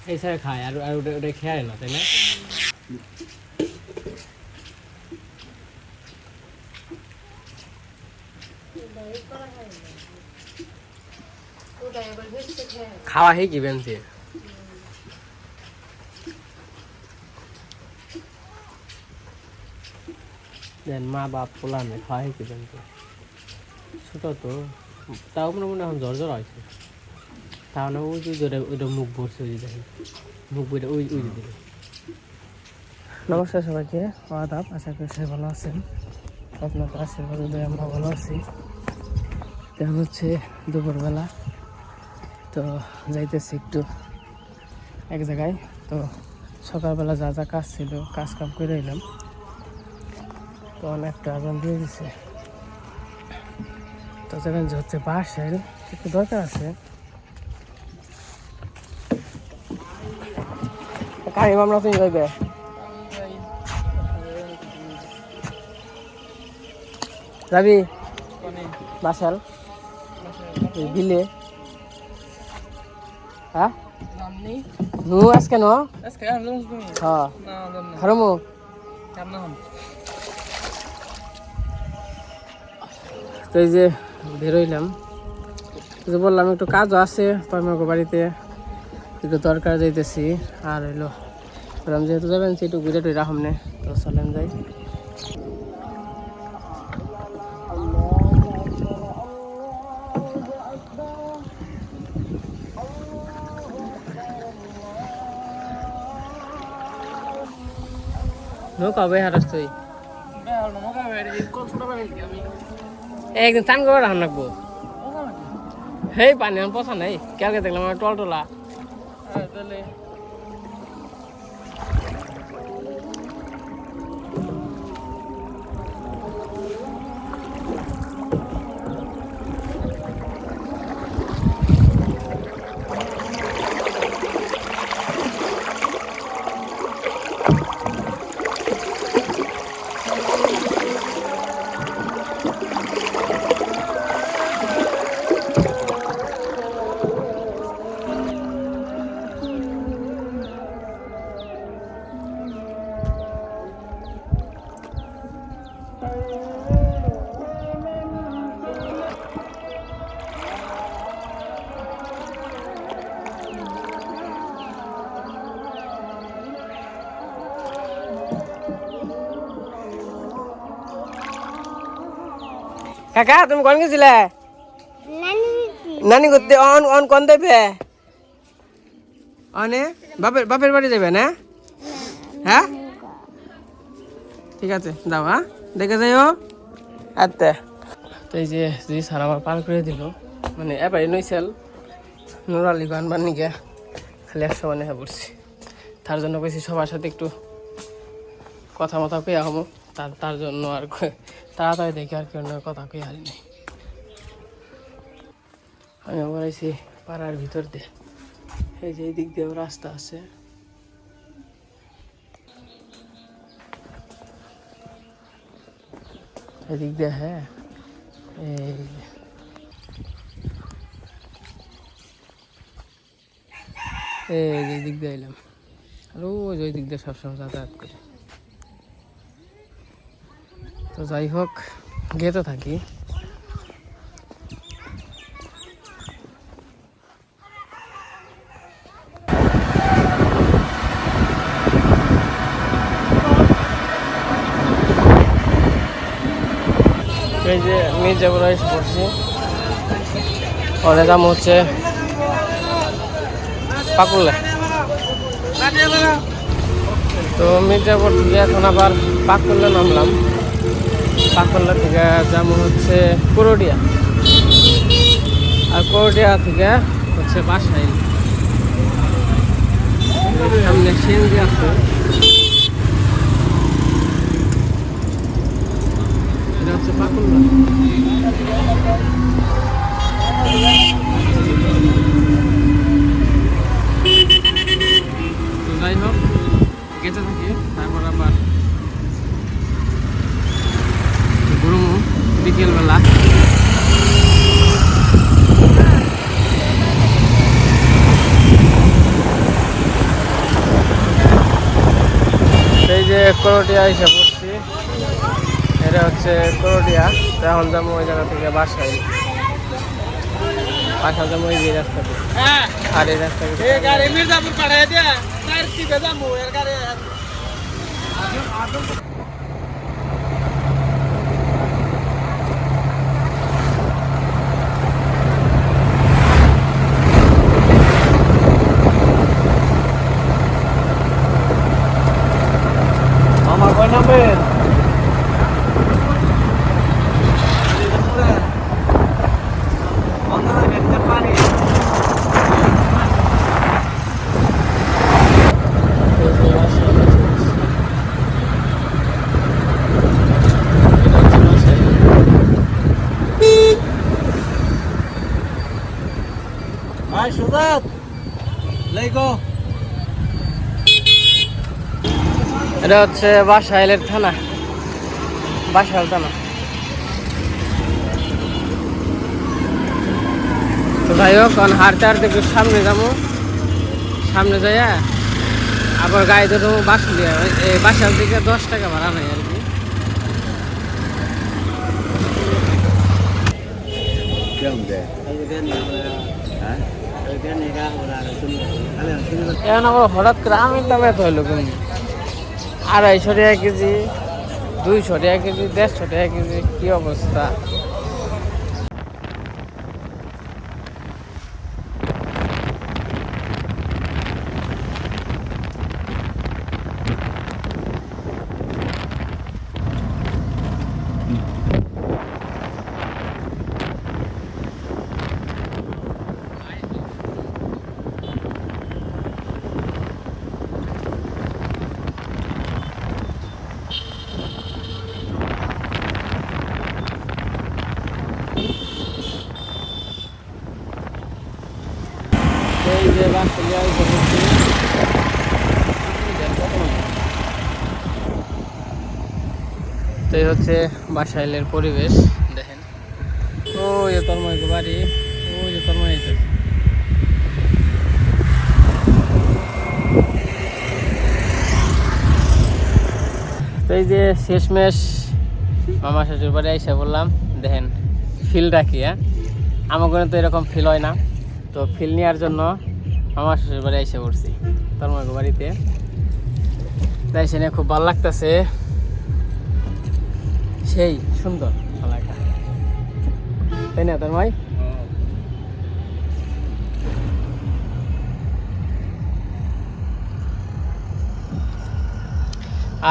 এই ছাড়া খায় আর আর ওটা খেয়াল না তাই না খাওয়া হে কি বেনছে দেন মা বাপ পোলা নেই খাওয়া হে কি বেনছে ছোট তো তাও মনে মনে এখন জ্বর জ্বর হয়েছে তাহলে ওই যে ওইটা মুখ ভরছে ওই দেখেন মুখ বইটা ওই ওই দিকে নমস্কার সবাইকে আদাব আশা করি সবাই ভালো আছেন আপনাদের আশীর্বাদে আমরা ভালো আছি তেমন হচ্ছে দুপুরবেলা তো যাইতেছি একটু এক জায়গায় তো সকালবেলা যা যা কাজ ছিল কাজ কাম করে এলাম তো অনেকটা আগুন দিয়ে দিছে তো যেখানে হচ্ছে বাসের একটু দরকার আছে কারি মামলা তুমি যাইবে যাবি বাসাল বিলে হ্যাঁ নু আজকে ন হ্যাঁ হারমু তো এই যে বেরোইলাম যে বললাম একটু কাজও আছে তর্মক বাড়িতে একটু দরকার যাইতেছি আর হইলো বললাম যেহেতু যাবেন সেটু ঘুরে টুরে সামনে তো চলেন যাই নৌকা বে হারাস তুই একদিন চান করে রাখুন রাখবো হেই পানি আমি পছা নাই কালকে দেখলাম আমার টল টলা কাকা তুমি কোন গেছিলে নানি করতে অন অন কোন দেবে অনে বাপের বাপের বাড়ি যাবে না হ্যাঁ ঠিক আছে যাও হ্যাঁ দেখে যাইও আচ্ছা তো এই যে স্যার আমার পার করে দিল মানে এবারে নইছিল নুরালি গান বানিয়ে খালি 100 মানে হয়ে পড়ছি তার জন্য কইছি সবার সাথে একটু কথা মতো কইয়া হবো তার জন্য আর তাড়াতাড়ি দেখে আর কেউ কথা কই হারিনি আমি আবার আইছি পাড়ার ভিতর দিয়ে এই যে এই দিক দিয়েও রাস্তা আছে এদিক দিয়ে হ্যাঁ এই দিক দিয়ে এলাম রোজ ওই দিক দিয়ে সবসময় যাতায়াত করি তো যাই হোক গেতে থাকি এই যে মির্জাপুর এসে পড়ছি অনেক দাম হচ্ছে পাকুলে তো মির্জাপুর থেকে এখন আবার পাকুলে নামলাম পাকুল্লা থেকে যাবো হচ্ছে করডিয়া আর করডিয়া থেকে হচ্ছে বাসাইল সামনে সিএনজি আছে এটা হচ্ছে পাকুল্লা তো যাই হোক গেতে থাকি তারপর আবার বিকেলবেলা করটিয়া এসে পড়ছি। এটা হচ্ছে করটিয়া। তো এখন যাবো ওই জায়গা থেকে বাসায় যাবো ওই যে রাস্তা দিয়ে। আর এই রাস্তা মির্জাপুর পাঠাই দিয়া আমার কয় নাম্বার এটা হচ্ছে বাসাইলের থানা, বাসাইল থানা। তো যাই হোক, কারণ হাঁটতে হাঁটতে একটু সামনে যাবো, সামনে যাইয়া আবার গাড়ি ধরো বাসুলিয়া। এই বাসাইল থেকে 10 টাকা ভাড়া নেয় আর কি। এখন আবার হঠাৎ করে আমের দাম এত হইলো কিন্তু 250 টাকা কেজি, 200 টাকা কেজি, 150 টাকা কেজি, কি অবস্থা। এই যে বাসুলিয়া তো এই হচ্ছে বাসাইলের পরিবেশ দেখেন। ওই যে তন্ময় বাড়ি, ওই যে তন্ময়। তো এই যে শেষমেশ মামা শ্বশুর বাড়ি এসে বললাম, দেখেন ফিলটা কি। আমার কোনো তো এরকম ফিল হয় না। তো ফিল নেওয়ার জন্য মামা শ্বশুর বাড়ি এসে পড়ছি, তন্ময় বাড়িতে। তাই সে খুব ভালো লাগতেছে, সেই সুন্দর এলাকা, তাই না তন্ময়?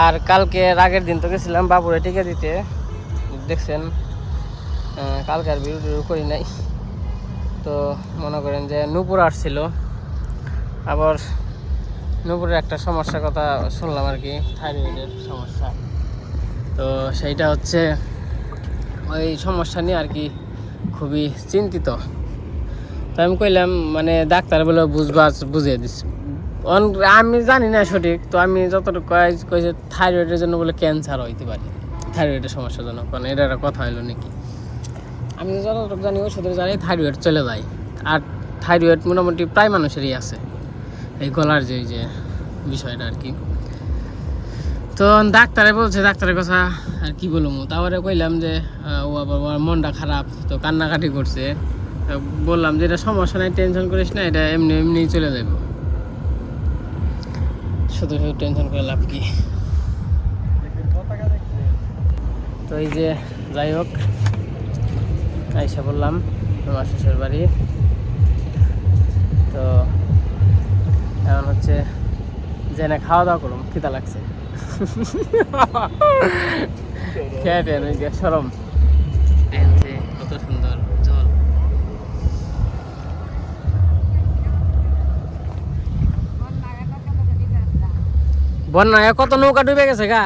আর কালকে আগের দিন তো গেছিলাম বাবুরে টিকা দিতে, দেখছেন। কালকে আর ভিডিও করি নাই। তো মনে করেন যে নূপুর আসছিল, আবার নূপুরের একটা সমস্যার কথা শুনলাম আর কি, থাইরয়েডের সমস্যা। তো সেইটা হচ্ছে ওই সমস্যা নিয়ে আর কি খুবই চিন্তিত। তো আমি কইলাম মানে ডাক্তার বলে বুঝিয়ে দিচ্ছি, আমি জানি না সঠিক। তো আমি যতটুকু কয়েছে থাইরয়েডের জন্য বলে ক্যান্সার হইতে পারে, থাইরয়েডের সমস্যার জন্য। কারণ এটা একটা কথা হইলো নাকি, আমি যতটুকু জানি ওষুধের জানি থাইরয়েড চলে যায়। আর থাইরয়েড মোটামুটি প্রায় মানুষেরই আছে, এই গলার যে বিষয়টা আর কি। তো ডাক্তারে বলছে, ডাক্তারের কথা আর কি বলবো। তারপরে কইলাম যে ও আবার মনটা খারাপ, তো কান্নাকাটি করছে। বললাম যে এটা সমস্যা নাই, টেনশন করিস না, এটা এমনি এমনি চলে যাবে, শুধু শুধু টেনশন করে লাভ কি। তো এই যে যাই হোক আইসা বললাম আমার শ্বশুর বাড়ি। তো এখন হচ্ছে জেনে খাওয়া দাওয়া করুম, খিদা লাগছে। খেয়ে টেন ওই যে সরম কত সুন্দর জল। বন্যায় কত নৌকা ডুবে গেছে গা।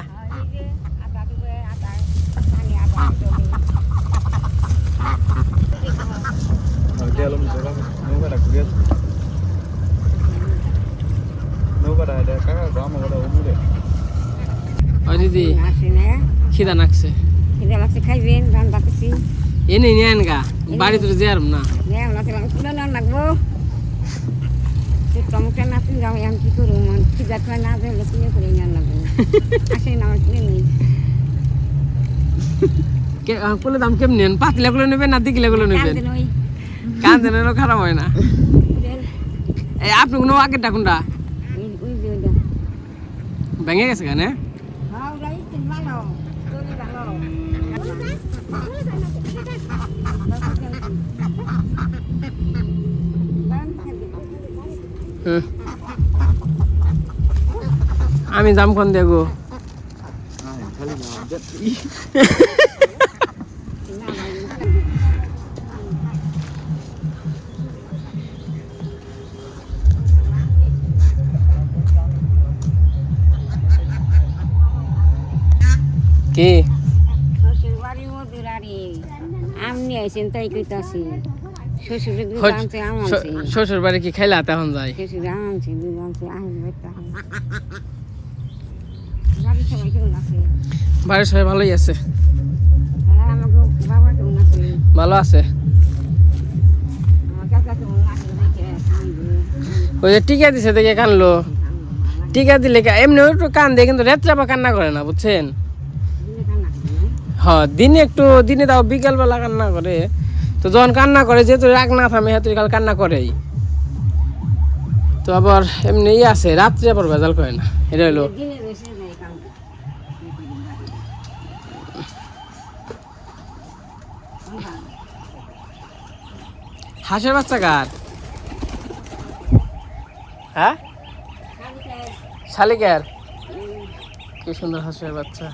দিদি খিদা নাকছে, খাইবেন রান্না করছি এনে নিয়ে আন গা, বাড়ি তো যে আর না। টমেটো না তুমি যাও আমি কি করবো খিদা খাওয়া না দেবো কিনে করে নিয়ে আনবো আসে না আমার কিনে নিই কোলে দাম কেমন নেন? পাতলা গুলো নেবেন না দিকলে গুলো নেবেন? ওই কান্দেনেরও খারাপ হয় না। এই আপনি কোনো আগেরটা কোনটা ওই যে ওইটা ভেঙে গেছে কেন? হ্যাঁ ওটাই তিন ভালো তোরই ভালো আমি যাম কোন দেখো কি শ্বশুর বাড়ি মধুর আরে আম নিয়ে আসেন তাই কইতাছি শ্বশুরের দুধ আনছে আম আনছে শ্বশুর বাড়ি কি খাইলা তখন যাই? শ্বশুর আম আনছে দুধ আনছে আম বেটা বাড়ি সবাই কেমন আছে? বাড়ির সবাই ভালোই আছে। হ্যাঁ আমাকে বাবা কেমন আছে? ভালো আছে। আমার কাকা কেমন আছে দেখে ওই যে টিকা দিছে দেখে কানলো। টিকা দিলে এমনি একটু কান দেয় কিন্তু রাত্রে আবার কান্না করে না বুঝছেন? হ্যাঁ দিনে তাও বিকেলবেলা কান্না করে। তো যখন কান্না করে যেহেতু রাগ না থামে হেতু কাল কান্না করেই। তো আবার এমনি আছে রাত্রে আবার ভেজাল করে না। এটা হলো হাঁসের বাচ্চা কার? হ্যাঁ শালিকার। কি সুন্দর হাঁসের বাচ্চা।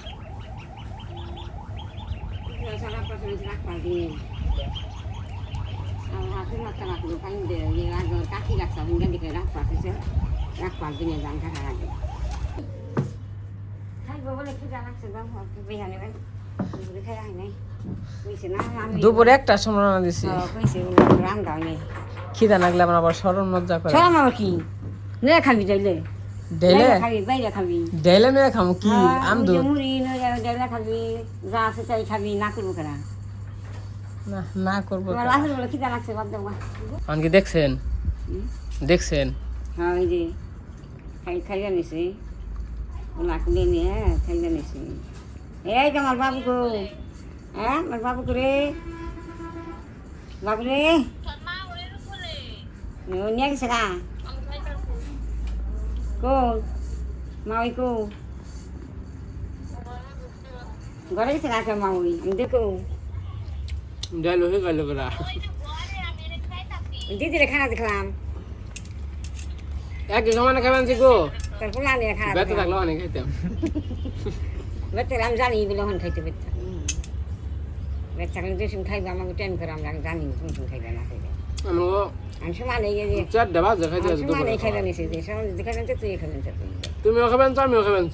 কাকি রাখছে রাখবার দিনে যান কাকার আগে খাইবো বলে কি জানাচ্ছে দাম বেহা নেবেন খাই আই নাই কইছে না আমি দুপুরে একটা সময় রান্না দিছি। কইছে রান্না নেই খিদা লাগলে আমার আবার স্মরণ লজ্জা করে। চল আমার কি নে খাবি যাইলে ডেলে খাবি বাইরে খাবি ডেলে মেয়ে খামু কি আমদু মুড়ি ডেলে খাবি যা আছে তাই খাবি না করবো কেনা না না করবো। তোমার লাস্টের বলে খিদা লাগছে বাদ দেবো কি দেখছেন? দেখছেন? হ্যাঁ ওই যে খাই জানিছি ওলা কুলে নিয়ে খাই জানিছি এই তো আমার বাবু গো হ্যাঁ আমার বাবু রে বাবু রে নিয়ে গেছে গা কো মা ওই কো ঘরে গেছে গা মা ওই দেখো ডাইল হয়ে গেল করা দিদিরে খানা দেখলাম একই সমানে খাবেন গো তোর পোলা নিয়ে খানা বেঁচে থাকলে অনেক খাইতাম। বেঁচে আমি জানি বলে ওখানে খাইতে বেঁচে বেঁচে থাকলে যে সময় খাইবে আমাকে টাইম করে আমরা জানি কোন সময় খাইবে না খাইবে আমি সমানে গিয়ে চারটা বাজে খাইতে সমানে খাইবে নিছি যে সমানে দেখাবেন তো তুই খাবেন তো তুমিও খাবেন তো আমিও খাবেন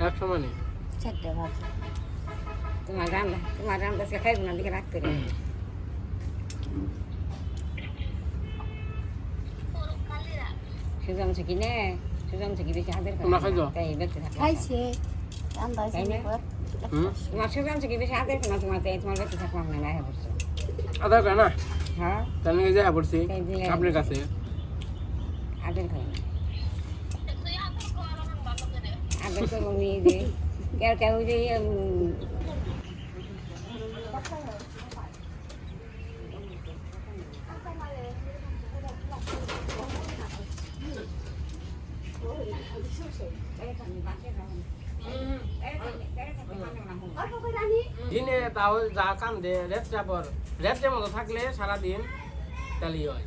এক সমানে চারটে বাজে তোমার রান্না খাইবে না দিকে রাখ করে সুজন থেকে নে সুজন থেকে বেশি হাতের তাই বেঁচে থাকে খাইছে তোমার সুজন থেকে বেশি হাতের না তোমার তাই তোমার বেঁচে থাকলাম না হ্যাঁ বলছো আধার কার্ড না হ্যাঁ তাহলে যে হ্যাঁ পড়ছি আপনার কাছে হাতের খাই হাতের করবো নিয়ে যে কেউ কেউ যে দিনে তাও যা কান্দে রেত্রে মতো থাকলে সারাদিন তাহলেই হয়।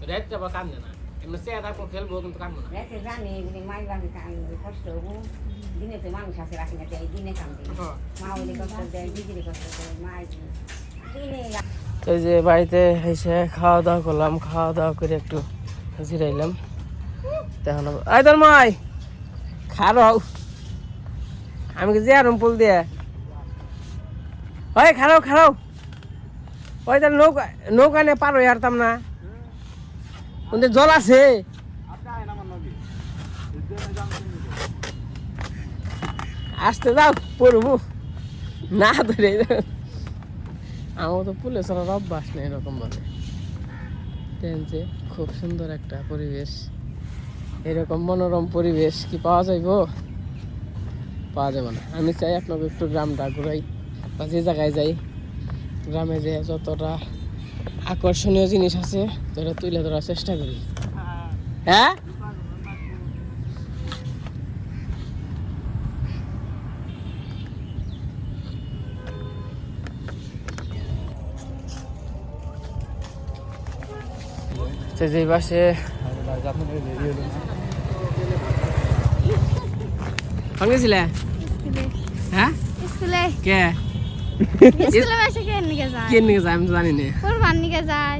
রেত্রে আবার কান্দে না এমনি চেয়ে থাকবো খেলবো কিন্তু কান্দবো না। রেখে জানি যদি মায়ের বাড়ি কষ্ট হবো দিনে তো মানুষ আছে রাখি না এই দিনে কান্দে মা ওই কষ্ট দেয় দিদির কষ্ট দেয় মায়ের দিনে এই যে বাড়িতে এসে খাওয়া দাওয়া করলাম, খাওয়া দাওয়া করে একটু জিরাইলাম। তখন আই তোর মাই খারাও আমি কি যে আরম পুল দিয়ে ওই খারাও ওই তার নৌকা নিয়ে পার হয়ে হারতাম না ওদের জল আছে আসতে যাও পড়বো না ধরে আমার তো পুলে চলার অভ্যাস নেই এরকম ভাবে দেখেন যে খুব সুন্দর একটা পরিবেশ, এরকম মনোরম পরিবেশ কি পাওয়া যাইব? পাওয়া যাবে না। আমি চাই আপনাকে একটু গ্রামটা ঘুরাই বা যে জায়গায় যাই গ্রামে যে যতটা আকর্ষণীয় জিনিস আছে সেটা তুলে ধরার চেষ্টা করি। হ্যাঁ, যে পাশে গেছিলে? হ্যাঁ, স্কুলে কে স্কুলে বসে কে নিকে যায়? কে নিয়ে যায় আমি তো জানি না। কোরবান নিকে যায়।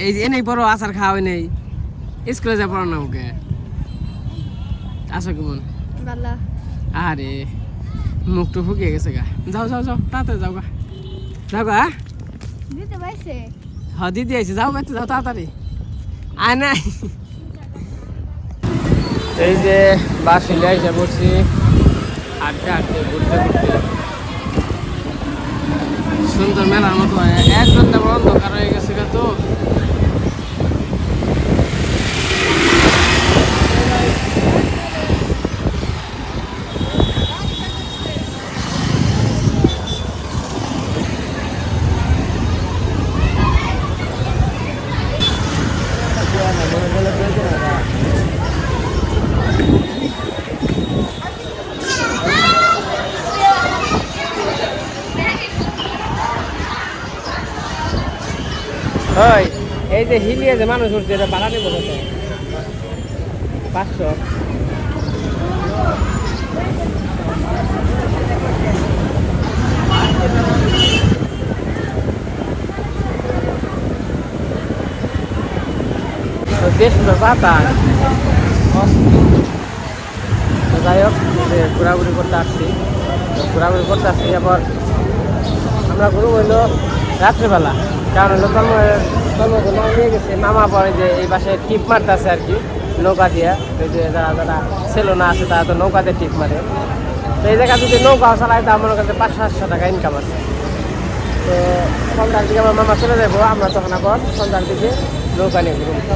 এই যে এনেই পড়ো, আচার খাওয়াই নেই, স্কুলে যা পড়ো না ওকে। আছো কেমন? ভালো। আরে মুখটা ফুকিয়ে গেছে গা। যাও যাও যাও, তাড়াতাড়ি যাও গা, যাও গা। দিতে পাইছে? হ্যাঁ দিদি আইছে, যাও বাচ্চা যাও তাড়াতাড়ি। আয় নাই। এই যে বাসিলে এসে পড়ছি, হাঁটতে হাঁটতে ঘুরতে ঘুরতে। সুন্দর মেলার মতো হয়, 1 ঘন্টা পর অন্ধকার হয়ে গেছে গা তো। ওই এই যে হিলিয়ে যে মানুষ উঠছে এটা ভাড়া নেবো কত? 500। বেশ সুন্দর বাতাস। তো যাই হোক, ঘোরাঘুরি করতে আসছি, ঘোরাঘুরি করতে আসছি। এবার আমরা ঘুরু হইলো রাত্রেবেলা, কারণ হলো তন্ময় নিয়ে গেছে মামা, পরে যে এই পাশে টিপ মারতে আছে আর কি নৌকা দিয়ে। ওই যে যারা যারা সেলোনা আছে তারা তো নৌকাতে টিপ মারে। তো এই জায়গা যদি নৌকাও চালায় তা আমার কাছে 500-700 টাকা ইনকাম আছে। তো সন্ধ্যার দিকে আমার মামা চলে যাবো, আমরা তখন আবার সন্ধ্যার দিকে নৌকা নিয়ে ঘুরবো।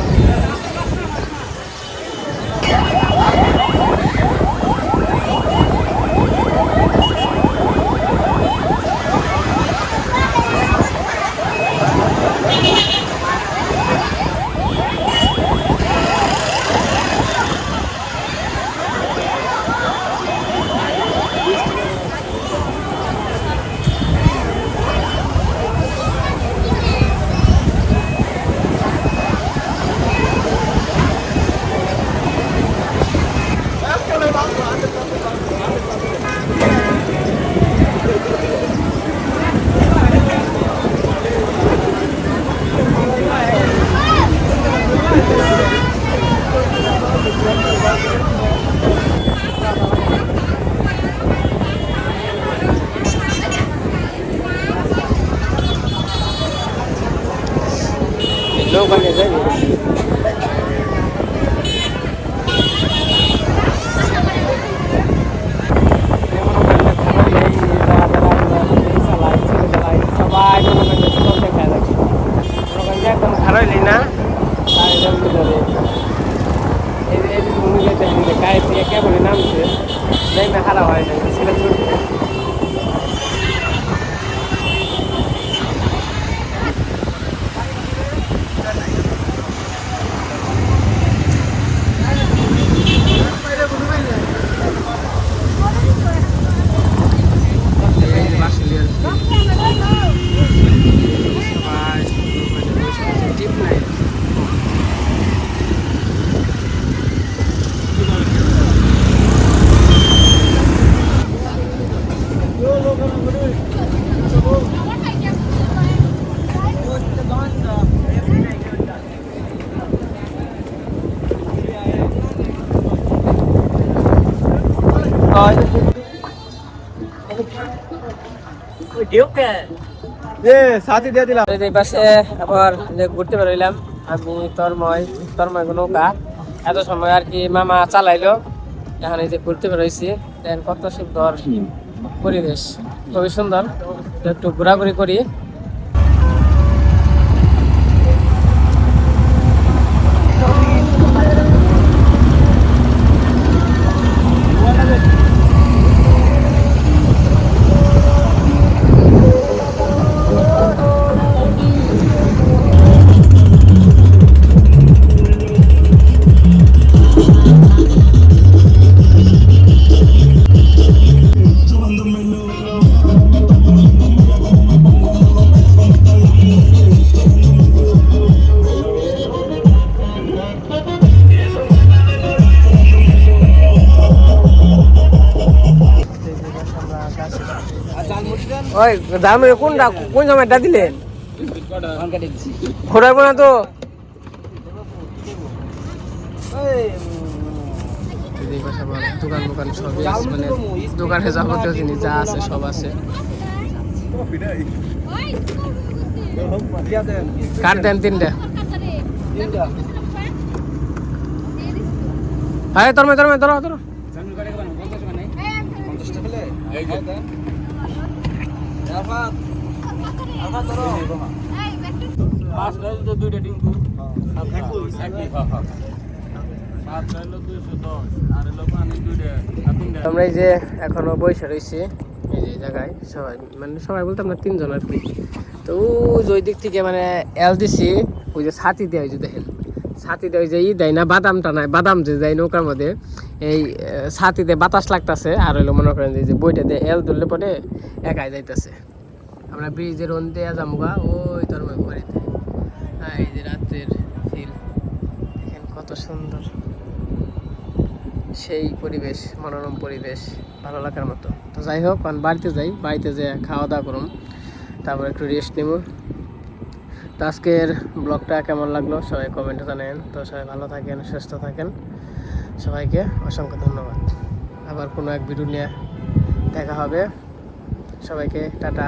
নৌকা নিয়ে যাই। সবাই দেখায় রাখি একদম খারাইলি না, গায়ে থেকে কেবলই নামছে, দেখবে খারাপ হয় না ছেলে। সাথী দিয়ে দিলাম। এই পাশে আবার ঘুরতে বেরোইলাম আমি, তন্ময় নৌকা। এত সময় আর কি মামা চালাইলো, এখন এই যে ঘুরতে বেরোইছি। দেখেন কত সুন্দর পরিবেশ, খুবই সুন্দর। একটু ঘোরাঘুরি করি। ওই দাম কোনটা কোন সময়টা দিলেন ঘোরাবো না তো দোকান দোকান সবই আছে মানে দোকানে যাবতীয় জিনিস যা আছে সব আছে কাট দেন 3টা হ্যাঁ তোর ধরো আমরা এই যে এখনো বসে রয়েছি এই যে জায়গায় সবাই মানে সবাই বলতে আমরা 3 জন আর কি তো ওই দিক থেকে মানে এল দিছি ওই যে ছাতি দেয় ওই যে দেখেন ছাতি দেয় ওই যে দেয় না বাদামটা নাই বাদাম যে যায় নৌকার মধ্যে এই ছাতিতে বাতাস লাগতেছে আর হইলো মনে করেন যে বইটা দিয়ে এল ধরলে পরে একাই যাইতেছে আমরা ব্রিজের অন্তে যামুগা ওই তোর বাড়িতে এই যে রাত্রের ফিল দেখেন কত সুন্দর সেই পরিবেশ মনোরম পরিবেশ ভালো লাগার মতো তো যাই হোক কারণ বাড়িতে যাই বাড়িতে যে খাওয়া দাওয়া করুন তারপর একটু রেস্ট নেব তো আজকের ব্লগটা কেমন লাগলো সবাই কমেন্টে জানেন তো সবাই ভালো থাকেন সুস্থ থাকেন সবাইকে অসংখ্য ধন্যবাদ আবার কোনো এক ভিডিও নিয়ে দেখা হবে সবাইকে টাটা